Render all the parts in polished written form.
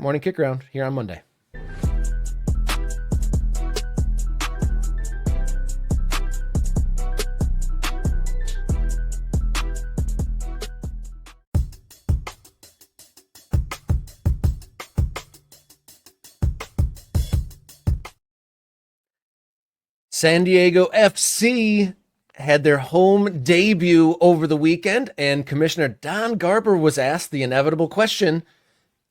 Morning Kick Around here on Monday. San Diego FC had their home debut over the weekend, and Commissioner Don Garber was asked the inevitable question,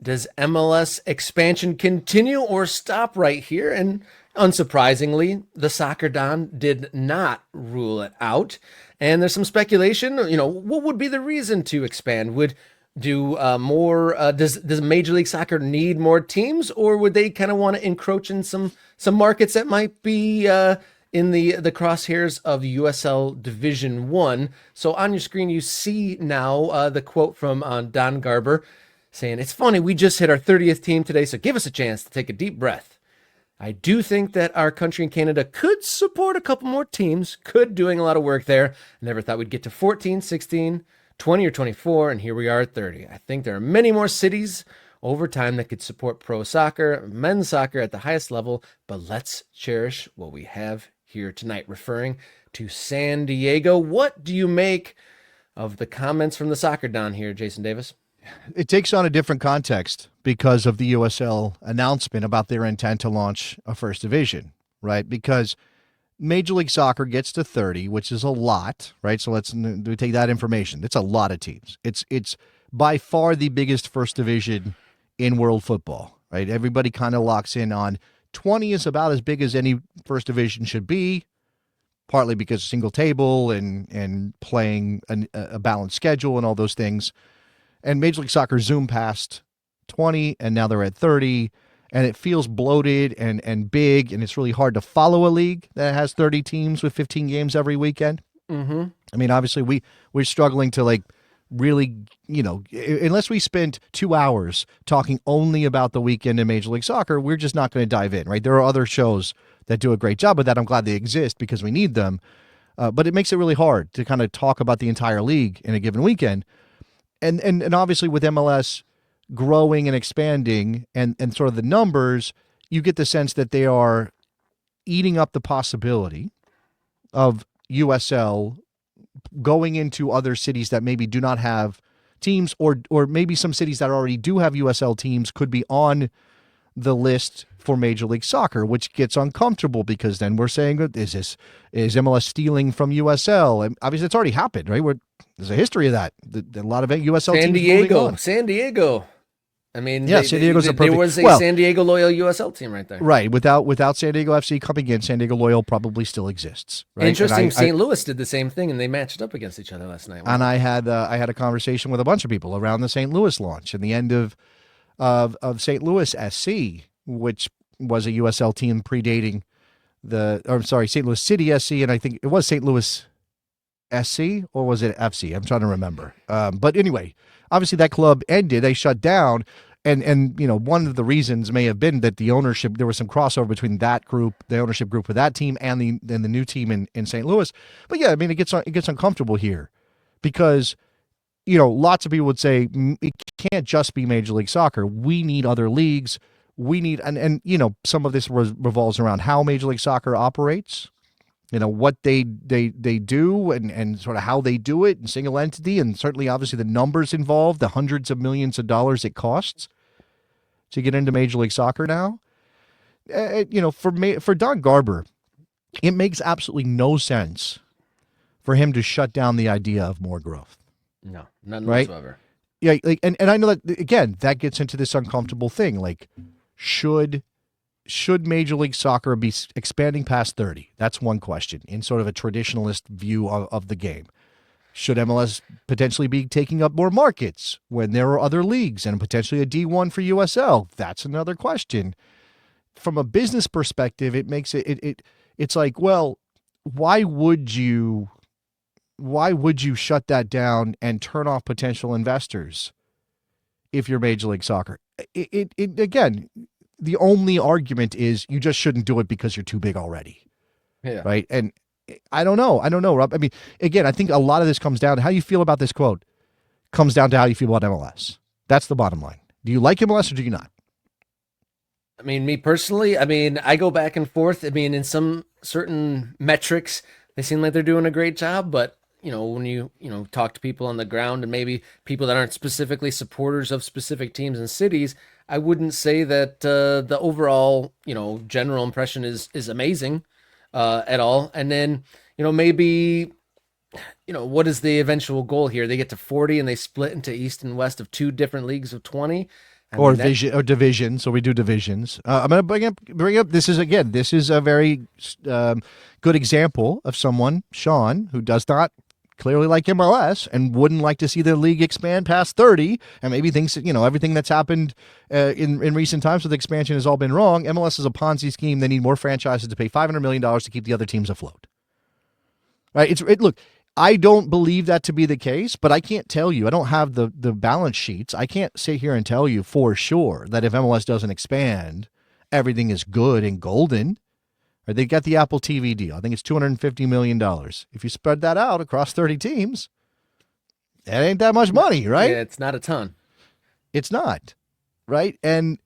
does MLS expansion continue or stop right here? And unsurprisingly, the Soccer Don did not rule it out. And there's some speculation, what would be the reason to expand? Does Major League Soccer need more teams, or would they kind of want to encroach in some markets that might be in the crosshairs of USL Division 1? So on your screen, you see now the quote from Don Garber saying, "It's funny, we just hit our 30th team today, so give us a chance to take a deep breath. I do think that our country in Canada could support a couple more teams, doing a lot of work there. Never thought we'd get to 14, 16, 20 or 24, and here we are at 30. I think there are many more cities over time that could support pro soccer, men's soccer at the highest level, but let's cherish what we have here tonight," referring to San Diego. What do you make of the comments from the Soccer Don here, Jason Davis? It takes on a different context because of the USL announcement about their intent to launch a first division, right? Because Major League Soccer gets to 30, which is a lot, right? So let's take that information. It's a lot of teams. It's by far the biggest first division in world football, right? Everybody kind of locks in on 20 is about as big as any first division should be, partly because single table and playing a balanced schedule and all those things. And Major League Soccer zoomed past 20, and now they're at 30, and it feels bloated and big, and it's really hard to follow a league that has 30 teams with 15 games every weekend. Mm-hmm. I mean, obviously, we're struggling to, really, unless we spent 2 hours talking only about the weekend in Major League Soccer, we're just not going to dive in, right? There are other shows that do a great job of that. I'm glad they exist because we need them. But it makes it really hard to kind of talk about the entire league in a given weekend. And obviously with MLS growing and expanding and sort of the numbers, you get the sense that they are eating up the possibility of USL going into other cities that maybe do not have teams, or maybe some cities that already do have USL teams could be on the list for Major League Soccer, which gets uncomfortable because then we're saying, is MLS stealing from USL? And obviously it's already happened, right? There's a history of that. A lot of USL teams moving on. San Diego. I mean, yeah, San Diego's a perfect. There was a San Diego Loyal USL team right there. Right. Without San Diego FC coming in, San Diego Loyal probably still exists. Right? Interesting. St. Louis did the same thing, and they matched up against each other last night. And I had a conversation with a bunch of people around the St. Louis launch and the end of St. Louis SC, which was a USL team predating St. Louis City SC, and I think it was St. Louis SC, or was it FC? I'm trying to remember. But anyway, obviously that club ended. They shut down. And one of the reasons may have been that the ownership, there was some crossover between that group, the ownership group for that team, and the new team in St. Louis. But yeah, I mean, it gets uncomfortable here because, lots of people would say it can't just be Major League Soccer. We need other leagues. We need, and some of this revolves around how Major League Soccer operates, what they do and sort of how they do it in single entity, and certainly obviously the numbers involved, the hundreds of millions of dollars it costs to get into Major League Soccer now. For Don Garber, it makes absolutely no sense for him to shut down the idea of more growth. No, none right? whatsoever. Yeah, and I know that, again, that gets into this uncomfortable thing, should Major League Soccer be expanding past 30? That's one question in sort of a traditionalist view of the game. Should MLS potentially be taking up more markets when there are other leagues and potentially a D1 for USL? That's another question. From a business perspective, it makes it's like, well, why would you shut that down and turn off potential investors if you're Major League Soccer? Again, the only argument is you just shouldn't do it because you're too big already. Yeah. Right. And I don't know, Rob. I mean, again, I think a lot of this comes down to how you feel about this quote, comes down to how you feel about MLS. That's the bottom line. Do you like MLS or do you not? I mean, me personally, I mean, I go back and forth. I mean, in some certain metrics, they seem like they're doing a great job, but when you talk to people on the ground and maybe people that aren't specifically supporters of specific teams and cities, I wouldn't say that the overall, general impression is amazing at all. And then, maybe what is the eventual goal here? They get to 40 and they split into East and West of two different leagues of 20. Or vision or division. So we do divisions. I'm going to bring up. This is a very good example of someone, Sean, who does not clearly like MLS and wouldn't like to see the league expand past 30, and maybe thinks that everything that's happened in recent times with expansion has all been wrong. MLS is a Ponzi scheme. They need more franchises to pay $500 million to keep the other teams afloat. Right? Look. I don't believe that to be the case, but I can't tell you. I don't have the balance sheets. I can't sit here and tell you for sure that if MLS doesn't expand, everything is good and golden. Or they got the Apple TV deal. I think it's $250 million. If you spread that out across 30 teams, that ain't that much money, right? Yeah, it's not a ton. It's not, right? And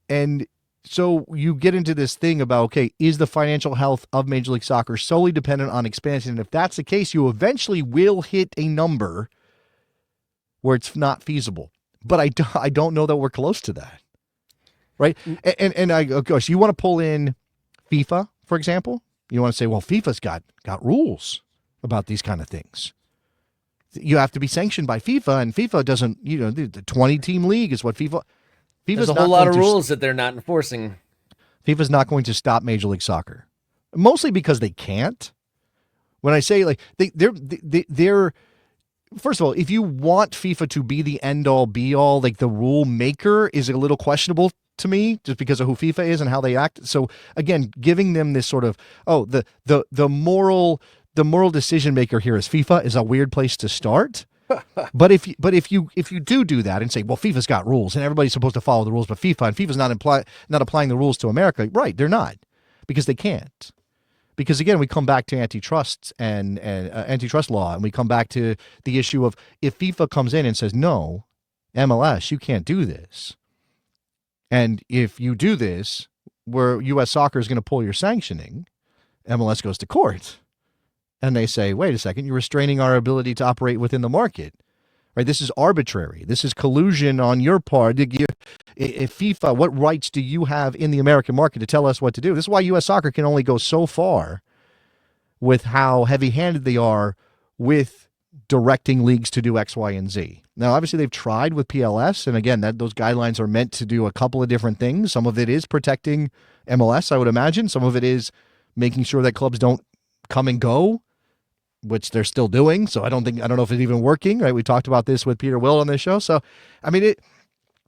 so you get into this thing about, okay, is the financial health of Major League Soccer solely dependent on expansion? And if that's the case, you eventually will hit a number where it's not feasible. But I don't know that we're close to that, right? And of course, you want to pull in FIFA, for example. You want to say, well, FIFA's got rules about these kind of things. You have to be sanctioned by FIFA, and FIFA doesn't, the 20-team league is what FIFA's There's a whole lot of rules that they're not enforcing. FIFA's not going to stop Major League Soccer, mostly because they can't. When I say like they're first of all, if you want FIFA to be the end all be all, like the rule maker is a little questionable to me, just because of who FIFA is and how they act. So again, giving them this sort of the moral decision maker here is FIFA is a weird place to start. But if you do that and say, well, FIFA's got rules and everybody's supposed to follow the rules, but FIFA's not applying the rules to America, right? They're not, because they can't. Because again, we come back to antitrust and antitrust law, and we come back to the issue of if FIFA comes in and says, no, MLS, you can't do this, and if you do this, where U.S. Soccer is going to pull your sanctioning, MLS goes to court. And they say, wait a second, you're restraining our ability to operate within the market, right? This is arbitrary. This is collusion on your part. If FIFA, what rights do you have in the American market to tell us what to do? This is why U.S. Soccer can only go so far with how heavy-handed they are with directing leagues to do X, Y, and Z. Now, obviously, they've tried with PLS, and again, those guidelines are meant to do a couple of different things. Some of it is protecting MLS, I would imagine. Some of it is making sure that clubs don't come and go, which they're still doing. So I don't know if it's even working, right? We talked about this with Peter Will on this show. So, I mean,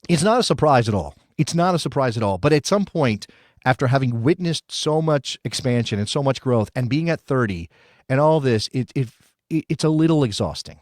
it's not a surprise at all. It's not a surprise at all. But at some point, after having witnessed so much expansion and so much growth and being at 30 and all this, it's a little exhausting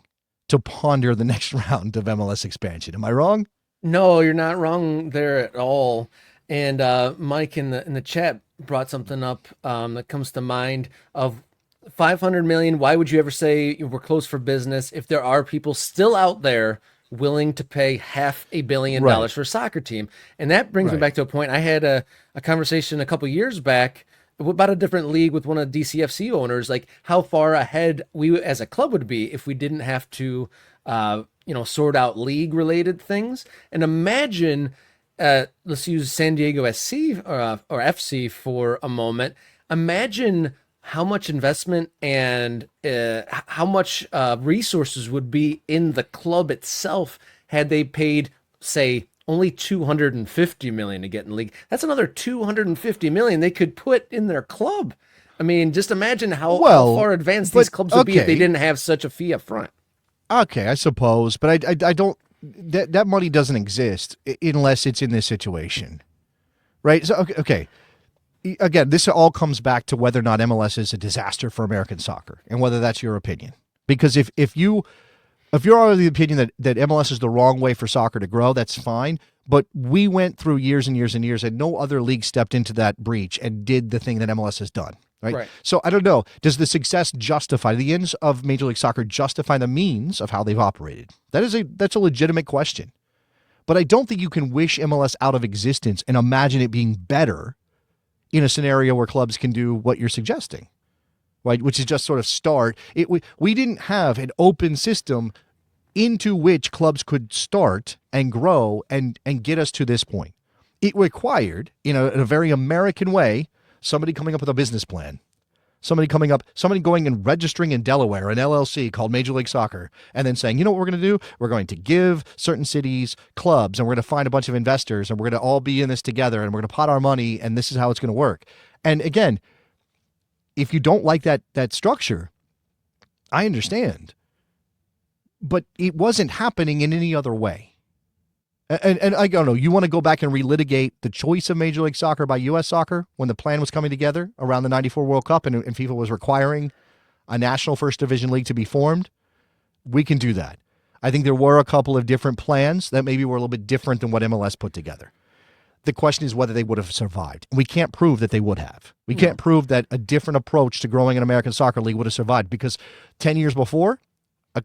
to ponder the next round of MLS expansion. Am I wrong? No, you're not wrong there at all. And Mike in the chat brought something up that comes to mind of 500 million. Why would you ever say we're closed for business if there are people still out there willing to pay $500 million for a soccer team? And that brings me back to a point. I had a conversation a couple years back about a different league with one of the DCFC owners, like how far ahead we as a club would be if we didn't have to, sort out league related things. And imagine, let's use San Diego SC or FC for a moment. Imagine how much investment and how much resources would be in the club itself had they paid, say, only $250 million to get in the league. That's another $250 million they could put in their club. I mean, just imagine how far advanced these clubs would be if they didn't have such a fee up front. Okay, I suppose, but I don't. That money doesn't exist unless it's in this situation, right? So okay. Again, this all comes back to whether or not MLS is a disaster for American soccer, and whether that's your opinion. Because if you're of the opinion that MLS is the wrong way for soccer to grow, that's fine. But we went through years and years and years, and no other league stepped into that breach and did the thing that MLS has done. Right? So I don't know. Does the success justify the ends of Major League Soccer justify the means of how they've operated? That's a legitimate question. But I don't think you can wish MLS out of existence and imagine it being better in a scenario where clubs can do what you're suggesting, right? Which is just sort of start. We didn't have an open system into which clubs could start and grow and get us to this point. It required, in a very American way, somebody coming up with a business plan. Somebody going and registering in Delaware, an LLC called Major League Soccer, and then saying, you know what we're going to do? We're going to give certain cities clubs, and we're going to find a bunch of investors, and we're going to all be in this together, and we're going to pot our money, and this is how it's going to work. And again, if you don't like that structure, I understand. But it wasn't happening in any other way. And I don't know, you want to go back and relitigate the choice of Major League Soccer by U.S. Soccer when the plan was coming together around the 94 World Cup and FIFA was requiring a national first division league to be formed? We can do that. I think there were a couple of different plans that maybe were a little bit different than what MLS put together. The question is whether they would have survived. We can't prove that they would have. We can't prove that a different approach to growing an American soccer league would have survived because 10 years before,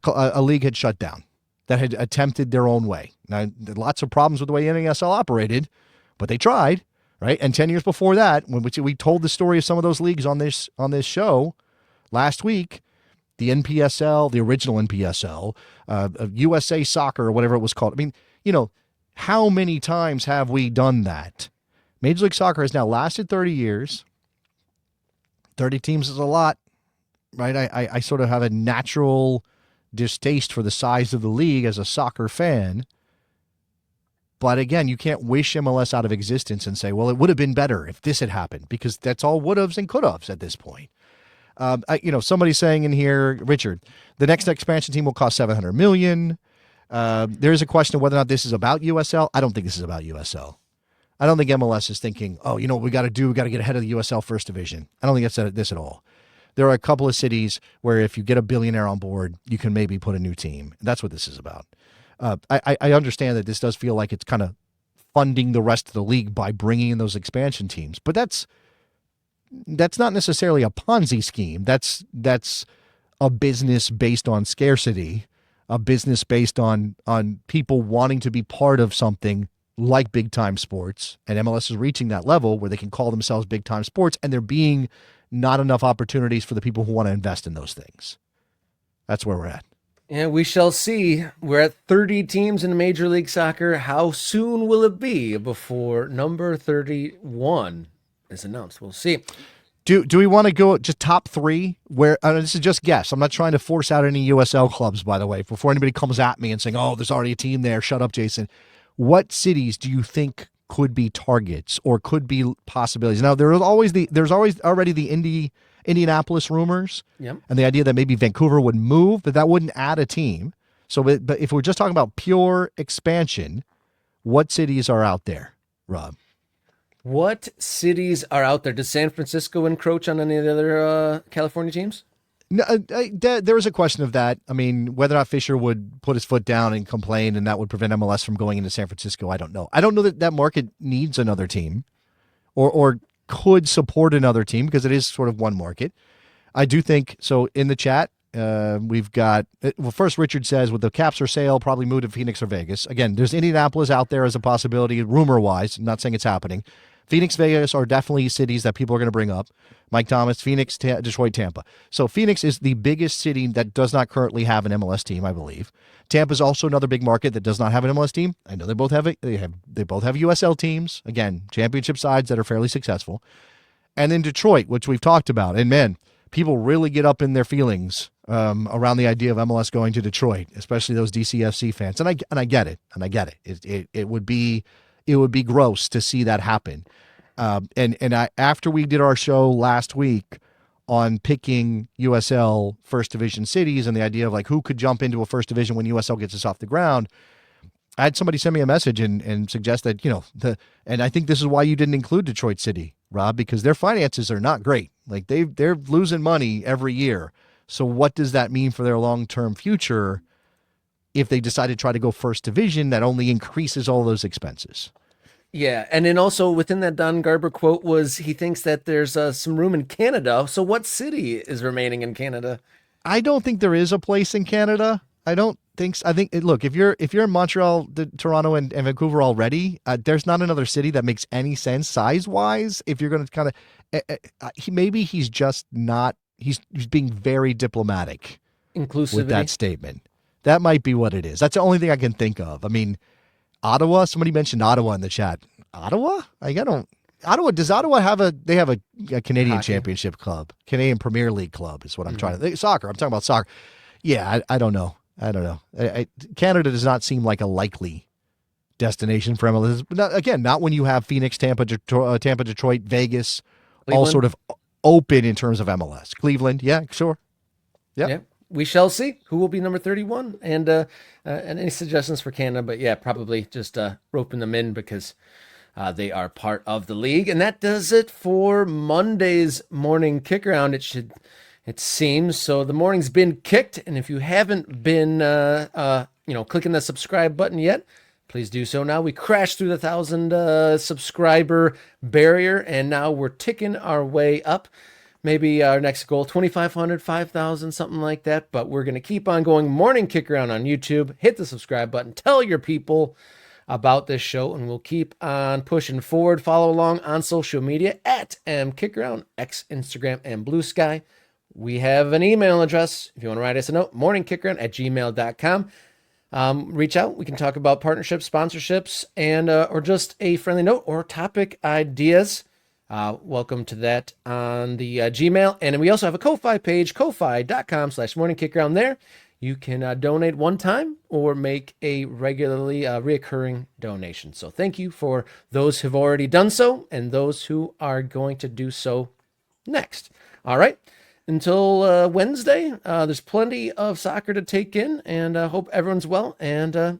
a league had shut down that had attempted their own way. Now, there are lots of problems with the way NASL operated, but they tried, right? And 10 years before that, when we told the story of some of those leagues on this show last week, the NPSL, the original NPSL, USA Soccer, or whatever it was called. I mean, how many times have we done that? Major League Soccer has now lasted 30 years. 30 teams is a lot, right? I sort of have a natural distaste for the size of the league as a soccer fan. But again, you can't wish MLS out of existence and say, well, it would have been better if this had happened, because that's all would haves and could haves at this point. Somebody's saying in here, Richard, the next expansion team will cost $700 million. There is a question of whether or not this is about USL. I don't think this is about USL. I don't think MLS is thinking, oh, you know what we got to do? We got to get ahead of the USL First Division. I don't think that's this at all. There are a couple of cities where if you get a billionaire on board, you can maybe put a new team. That's what this is about. I understand that this does feel like it's kind of funding the rest of the league by bringing in those expansion teams, but that's not necessarily a Ponzi scheme. That's a business based on scarcity, a business based on people wanting to be part of something like big time sports. And MLS is reaching that level where they can call themselves big time sports, and there being not enough opportunities for the people who want to invest in those things. That's where we're at. Yeah, we shall see. We're at 30 teams in Major League Soccer. How soon will it be before number 31 is announced? We'll see. Do we want to go just top three? Where this is just guess. I'm not trying to force out any USL clubs, by the way, before anybody comes at me and saying, oh, there's already a team there. Shut up, Jason. What cities do you think could be targets or could be possibilities? Now, there's already the Indianapolis rumors, yep, and the idea that maybe Vancouver would move, but that wouldn't add a team. So, but if we're just talking about pure expansion, what cities are out there, Rob? What cities are out there? Does San Francisco encroach on any of the other California teams? No, there is a question of that. I mean, whether or not Fisher would put his foot down and complain, and that would prevent MLS from going into San Francisco, I don't know. I don't know that market needs another team, or could support another team, because it is sort of one market. I do think so. In the chat, we've got, well, first Richard says with the Caps for sale, probably move to Phoenix or Vegas. Again, there's Indianapolis out there as a possibility, rumor wise. I'm not saying it's happening. Phoenix, Vegas are definitely cities that people are going to bring up. Mike Thomas, Phoenix, Detroit, Tampa. So Phoenix is the biggest city that does not currently have an MLS team, I believe. Tampa is also another big market that does not have an MLS team. I know they both have USL teams. Again, championship sides that are fairly successful. And then Detroit, which we've talked about. And man, people really get up in their feelings around the idea of MLS going to Detroit, especially those DCFC fans. And I get it. It would be gross to see that happen. After we did our show last week on picking USL first division cities and the idea of like who could jump into a first division when USL gets us off the ground, I had somebody send me a message and suggest that, and I think this is why you didn't include Detroit City, Rob, because their finances are not great. Like they're losing money every year. So what does that mean for their long-term future if they decide to try to go first division? That only increases all those expenses. Yeah, and then also within that Don Garber quote was he thinks that there's some room in Canada. So what city is remaining in Canada? I don't think there is a place in Canada. I don't think so. I think look, if you're in Montreal, Toronto, and Vancouver already, there's not another city that makes any sense size wise. If you're going to kind of, maybe he's just not. He's being very diplomatic Inclusivity. with that statement. That might be what it is. That's the only thing I can think of. I mean, Ottawa. Somebody mentioned Ottawa in the chat. Ottawa? I don't. Ottawa, does Ottawa have they have a Canadian Hockey. Championship club, Canadian Premier League club is what I'm trying to think. Soccer. I'm talking about soccer. Yeah, I don't know. I don't know. Canada does not seem like a likely destination for MLS. Again, not when you have Phoenix, Tampa, Detroit, Vegas, all Cleveland. sort of open in terms of MLS. Cleveland, yeah, sure. Yep. Yeah. We shall see who will be number 31 and any suggestions for Canada. But yeah, probably just roping them in because they are part of the league. And that does it for Monday's morning kick around. It seems so. The morning's been kicked, and if you haven't been, clicking the subscribe button yet, please do so now. We crashed through the 1,000 subscriber barrier, and now we're ticking our way up. Maybe our next goal, 2,500, 5,000, something like that. But we're going to keep on going. Morning kick around on YouTube. Hit the subscribe button. Tell your people about this show, and we'll keep on pushing forward. Follow along on social media at mkickaround, X, Instagram, and Blue Sky. We have an email address if you want to write us a note, morningkickaround@gmail.com. Reach out. We can talk about partnerships, sponsorships, and or just a friendly note or topic ideas. Welcome to that on the Gmail. And we also have a Ko-Fi page, ko-fi.com/morningkickaround. There you can donate one time or make a regularly reoccurring donation. So thank you for those who've already done so and those who are going to do so next. All right. Until Wednesday, there's plenty of soccer to take in, and hope everyone's well. And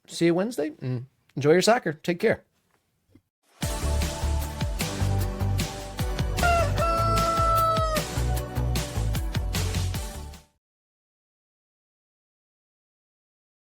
see you Wednesday. And enjoy your soccer. Take care.